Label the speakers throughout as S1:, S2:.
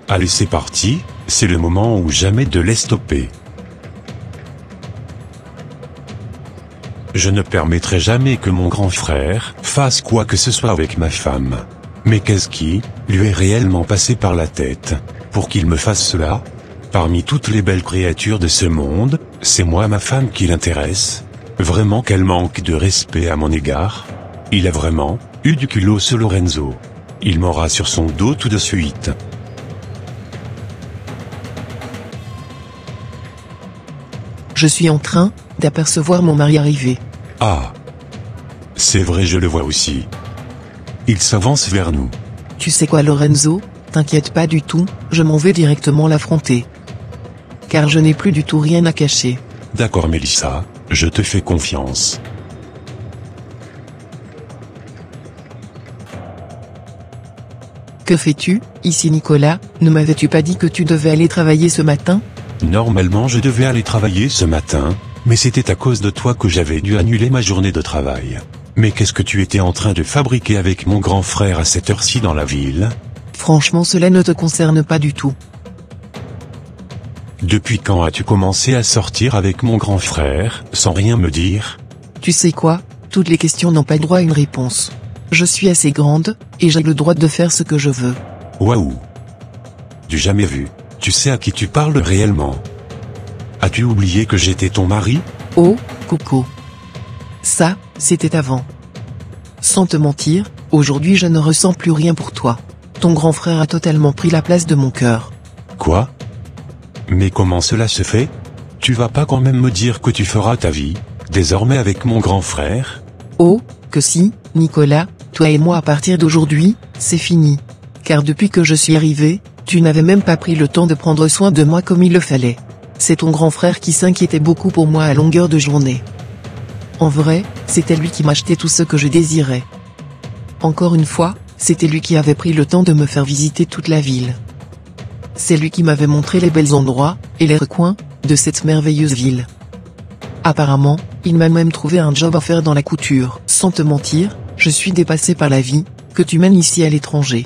S1: Allez, c'est parti, c'est le moment ou jamais de les stopper. Je ne permettrai jamais que mon grand frère fasse quoi que ce soit avec ma femme. Mais qu'est-ce qui lui est réellement passé par la tête pour qu'il me fasse cela? Parmi toutes les belles créatures de ce monde, c'est moi ma femme qui l'intéresse. Vraiment quel manque de respect à mon égard. Il a vraiment eu du culot ce Lorenzo. Il m'aura sur son dos tout de suite.
S2: Je suis en train d'apercevoir mon mari arriver.
S1: Ah. C'est vrai, je le vois aussi. Il s'avance vers nous.
S2: Tu sais quoi Lorenzo, t'inquiète pas du tout, je m'en vais directement l'affronter. Car je n'ai plus du tout rien à cacher.
S1: D'accord Mélissa, je te fais confiance.
S2: Que fais-tu, ici Nicolas, ne m'avais-tu pas dit que tu devais aller travailler ce matin?
S1: Normalement je devais aller travailler ce matin, mais c'était à cause de toi que j'avais dû annuler ma journée de travail. Mais qu'est-ce que tu étais en train de fabriquer avec mon grand frère à cette heure-ci dans la ville?
S2: Franchement cela ne te concerne pas du tout.
S1: Depuis quand as-tu commencé à sortir avec mon grand frère, sans rien me dire?
S2: Tu sais quoi, toutes les questions n'ont pas droit à une réponse. Je suis assez grande, et j'ai le droit de faire ce que je veux.
S1: Waouh! Du jamais vu. Tu sais à qui tu parles réellement? As-tu oublié que j'étais ton mari?
S2: Oh, Coco. Ça, c'était avant. Sans te mentir, aujourd'hui je ne ressens plus rien pour toi. Ton grand frère a totalement pris la place de mon cœur.
S1: Quoi? Mais comment cela se fait? Tu vas pas quand même me dire que tu feras ta vie, désormais avec mon grand frère?
S2: Oh, que si, Nicolas, toi et moi à partir d'aujourd'hui, c'est fini. Car depuis que je suis arrivé, tu n'avais même pas pris le temps de prendre soin de moi comme il le fallait. C'est ton grand frère qui s'inquiétait beaucoup pour moi à longueur de journée. En vrai, c'était lui qui m'achetait tout ce que je désirais. Encore une fois, c'était lui qui avait pris le temps de me faire visiter toute la ville. C'est lui qui m'avait montré les bels endroits, et les recoins, de cette merveilleuse ville. Apparemment, il m'a même trouvé un job à faire dans la couture. Sans te mentir, je suis dépassé par la vie que tu mènes ici à l'étranger.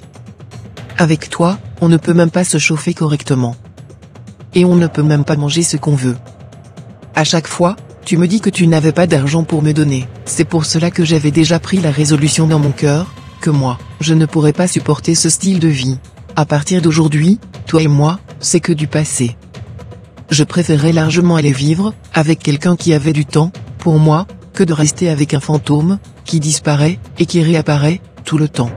S2: Avec toi, on ne peut même pas se chauffer correctement. Et on ne peut même pas manger ce qu'on veut. À chaque fois, tu me dis que tu n'avais pas d'argent pour me donner. C'est pour cela que j'avais déjà pris la résolution dans mon cœur, que moi, je ne pourrais pas supporter ce style de vie. À partir d'aujourd'hui, toi et moi, c'est que du passé. Je préférais largement aller vivre avec quelqu'un qui avait du temps, pour moi, que de rester avec un fantôme, qui disparaît, et qui réapparaît, tout le temps.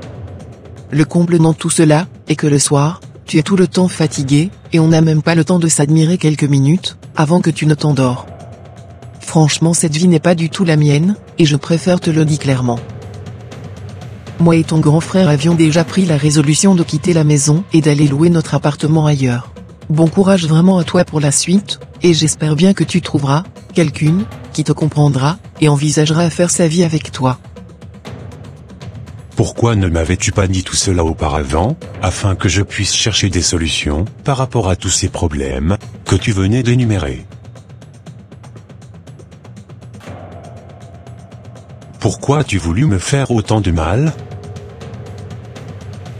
S2: Le comble dans tout cela, est que le soir, tu es tout le temps fatigué, et on n'a même pas le temps de s'admirer quelques minutes, avant que tu ne t'endors. Franchement cette vie n'est pas du tout la mienne, et je préfère te le dire clairement. Moi et ton grand frère avions déjà pris la résolution de quitter la maison et d'aller louer notre appartement ailleurs. Bon courage vraiment à toi pour la suite, et j'espère bien que tu trouveras quelqu'une qui te comprendra et envisagera à faire sa vie avec toi.
S1: Pourquoi ne m'avais-tu pas dit tout cela auparavant, afin que je puisse chercher des solutions par rapport à tous ces problèmes que tu venais d'énumérer? Pourquoi as-tu voulu me faire autant de mal?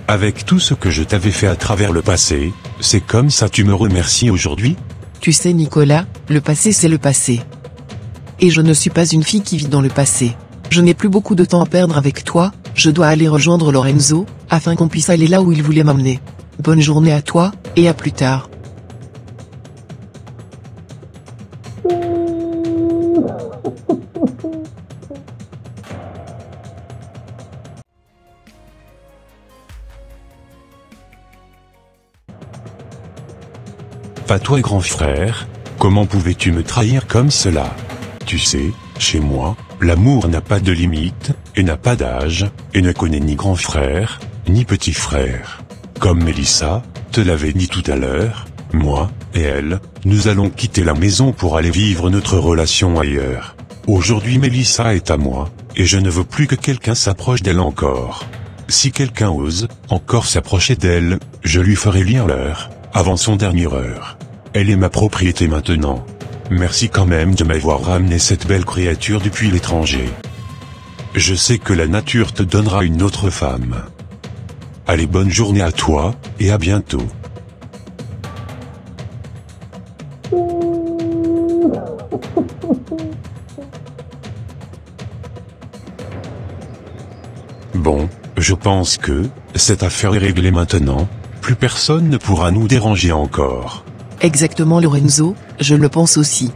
S1: Avec tout ce que je t'avais fait à travers le passé, c'est comme ça tu me remercies aujourd'hui?
S2: Tu sais Nicolas, le passé c'est le passé. Et je ne suis pas une fille qui vit dans le passé. Je n'ai plus beaucoup de temps à perdre avec toi, je dois aller rejoindre Lorenzo, afin qu'on puisse aller là où il voulait m'amener. Bonne journée à toi, et à plus tard.
S1: Pas toi grand frère, comment pouvais-tu me trahir comme cela? Tu sais, chez moi, l'amour n'a pas de limite, et n'a pas d'âge, et ne connaît ni grand frère, ni petit frère. Comme Mélissa te l'avait dit tout à l'heure, moi et elle, nous allons quitter la maison pour aller vivre notre relation ailleurs. Aujourd'hui Mélissa est à moi, et je ne veux plus que quelqu'un s'approche d'elle encore. Si quelqu'un ose encore s'approcher d'elle, je lui ferai lire l'heure, avant son dernière heure. Elle est ma propriété maintenant. Merci quand même de m'avoir ramené cette belle créature depuis l'étranger. Je sais que la nature te donnera une autre femme. Allez, bonne journée à toi, et à bientôt. Bon, je pense que, cette affaire est réglée maintenant, plus personne ne pourra nous déranger encore.
S2: Exactement Lorenzo, je le pense aussi.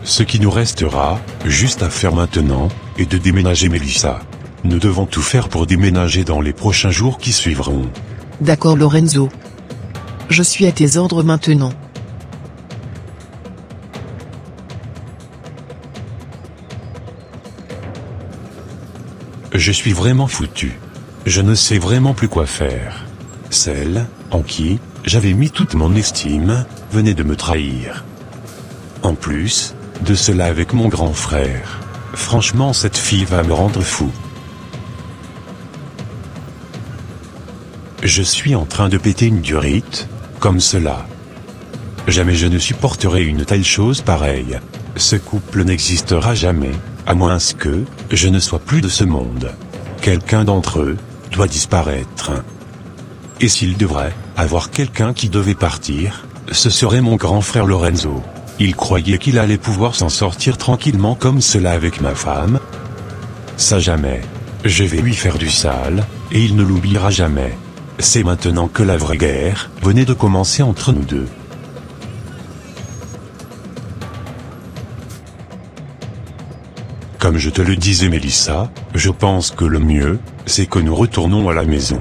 S1: Ce qui nous restera, juste à faire maintenant, est de déménager Mélissa. Nous devons tout faire pour déménager dans les prochains jours qui suivront.
S2: D'accord Lorenzo. Je suis à tes ordres maintenant.
S1: Je suis vraiment foutu. Je ne sais vraiment plus quoi faire. Celle, en qui, j'avais mis toute mon estime, venait de me trahir. En plus, de cela avec mon grand frère. Franchement cette fille va me rendre fou. Je suis en train de péter une durite, comme cela. Jamais je ne supporterai une telle chose pareille. Ce couple n'existera jamais, à moins que, je ne sois plus de ce monde. Quelqu'un d'entre eux, doit disparaître. Et s'il devrait avoir quelqu'un qui devait partir, ce serait mon grand frère Lorenzo. Il croyait qu'il allait pouvoir s'en sortir tranquillement comme cela avec ma femme. Ça jamais. Je vais lui faire du sale, et il ne l'oubliera jamais. C'est maintenant que la vraie guerre venait de commencer entre nous deux. Comme je te le disais Mélissa, je pense que le mieux, c'est que nous retournons à la maison.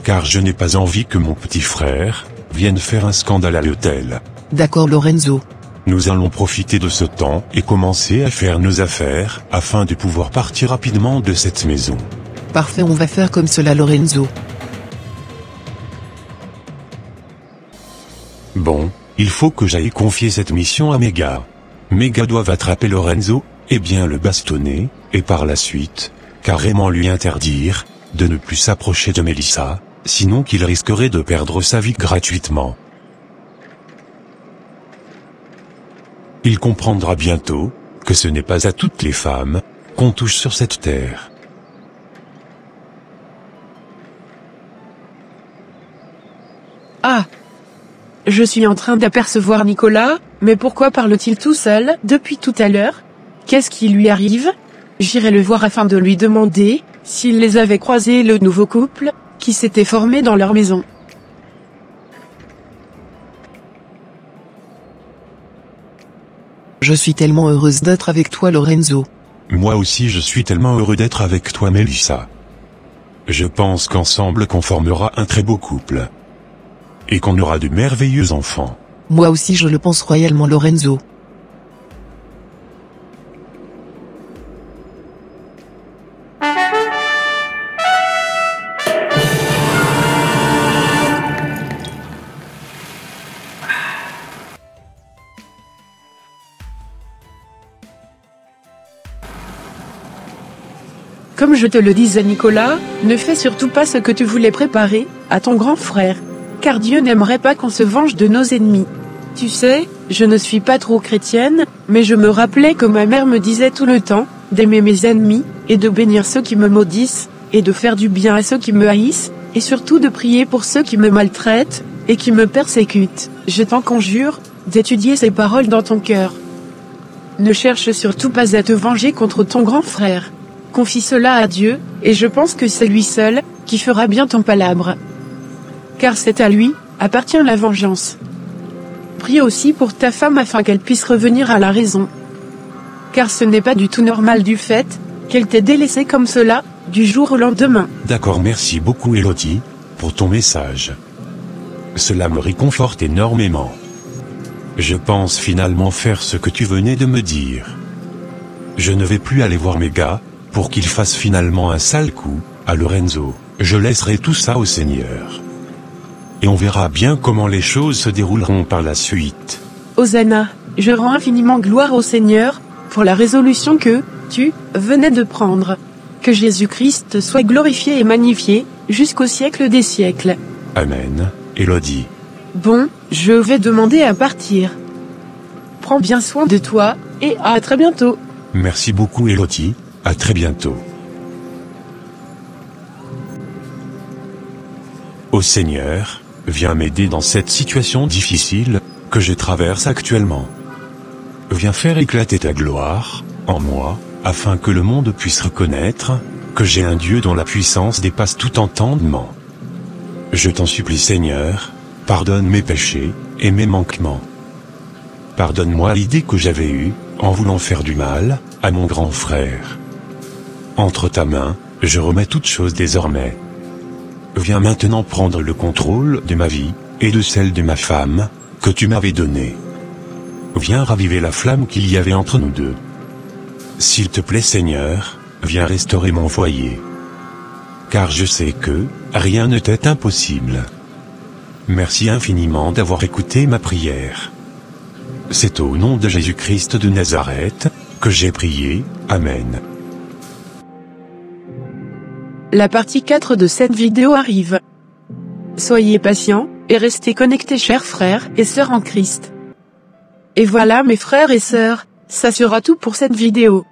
S1: Car je n'ai pas envie que mon petit frère vienne faire un scandale à l'hôtel.
S2: D'accord Lorenzo.
S1: Nous allons profiter de ce temps et commencer à faire nos affaires, afin de pouvoir partir rapidement de cette maison.
S2: Parfait, on va faire comme cela Lorenzo.
S1: Bon, il faut que j'aille confier cette mission à Méga. Méga doit attraper Lorenzo, et bien le bastonner, et par la suite, carrément lui interdire de ne plus s'approcher de Mélissa, sinon qu'il risquerait de perdre sa vie gratuitement. Il comprendra bientôt que ce n'est pas à toutes les femmes qu'on touche sur cette terre.
S3: Ah! Je suis en train d'apercevoir Nicolas, mais pourquoi parle-t-il tout seul depuis tout à l'heure? Qu'est-ce qui lui arrive? J'irai le voir afin de lui demander s'il les avait croisés, le nouveau couple qui s'était formé dans leur maison.
S2: Je suis tellement heureuse d'être avec toi Lorenzo.
S1: Moi aussi je suis tellement heureux d'être avec toi Mélissa. Je pense qu'ensemble qu'on formera un très beau couple. Et qu'on aura de merveilleux enfants.
S2: Moi aussi je le pense royalement Lorenzo.
S3: Comme je te le disais Nicolas, ne fais surtout pas ce que tu voulais préparer à ton grand frère. Car Dieu n'aimerait pas qu'on se venge de nos ennemis. Tu sais, je ne suis pas trop chrétienne, mais je me rappelais que ma mère me disait tout le temps, d'aimer mes ennemis, et de bénir ceux qui me maudissent, et de faire du bien à ceux qui me haïssent, et surtout de prier pour ceux qui me maltraitent, et qui me persécutent. Je t'en conjure, d'étudier ces paroles dans ton cœur. Ne cherche surtout pas à te venger contre ton grand frère. Confie cela à Dieu, et je pense que c'est lui seul, qui fera bien ton palabre. Car c'est à lui, appartient la vengeance. Prie aussi pour ta femme afin qu'elle puisse revenir à la raison. Car ce n'est pas du tout normal du fait, qu'elle t'ait délaissé comme cela, du jour au lendemain.
S1: D'accord, merci beaucoup Elodie, pour ton message. Cela me réconforte énormément. Je pense finalement faire ce que tu venais de me dire. Je ne vais plus aller voir Méga, pour qu'il fasse finalement un sale coup, à Lorenzo. Je laisserai tout ça au Seigneur. Et on verra bien comment les choses se dérouleront par la suite.
S3: Hosanna, je rends infiniment gloire au Seigneur, pour la résolution que, tu, venais de prendre. Que Jésus-Christ soit glorifié et magnifié, jusqu'au siècle des siècles.
S1: Amen, Elodie.
S3: Bon, je vais demander à partir. Prends bien soin de toi, et à très bientôt.
S1: Merci beaucoup Elodie, à très bientôt. Ô Seigneur, viens m'aider dans cette situation difficile, que je traverse actuellement. Viens faire éclater ta gloire, en moi, afin que le monde puisse reconnaître que j'ai un Dieu dont la puissance dépasse tout entendement. Je t'en supplie Seigneur, pardonne mes péchés et mes manquements. Pardonne-moi l'idée que j'avais eue, en voulant faire du mal à mon grand frère. Entre ta main, je remets toutes choses désormais. Viens maintenant prendre le contrôle de ma vie, et de celle de ma femme, que tu m'avais donnée. Viens raviver la flamme qu'il y avait entre nous deux. S'il te plaît Seigneur, viens restaurer mon foyer. Car je sais que rien ne t'est impossible. Merci infiniment d'avoir écouté ma prière. C'est au nom de Jésus-Christ de Nazareth que j'ai prié. Amen.
S3: La partie 4 de cette vidéo arrive. Soyez patients, et restez connectés chers frères et sœurs en Christ. Et voilà mes frères et sœurs, ça sera tout pour cette vidéo.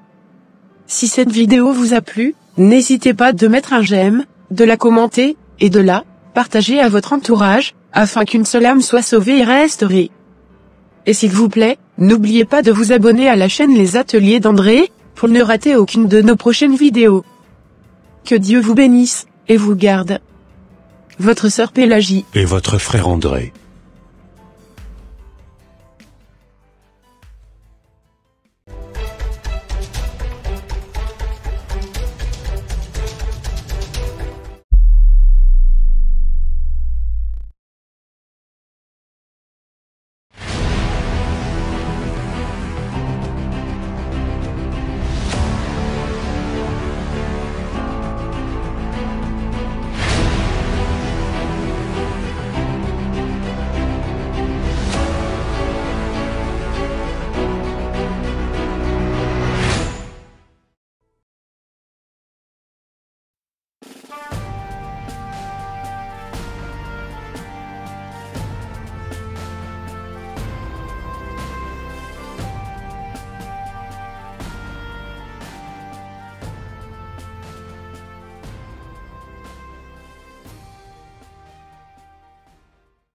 S3: Si cette vidéo vous a plu, n'hésitez pas de mettre un j'aime, de la commenter, et de la partager à votre entourage, afin qu'une seule âme soit sauvée et restaurée. Et s'il vous plaît, n'oubliez pas de vous abonner à la chaîne Les Ateliers d'André, pour ne rater aucune de nos prochaines vidéos. Que Dieu vous bénisse, et vous garde. Votre sœur Pélagie.
S1: Et votre frère André.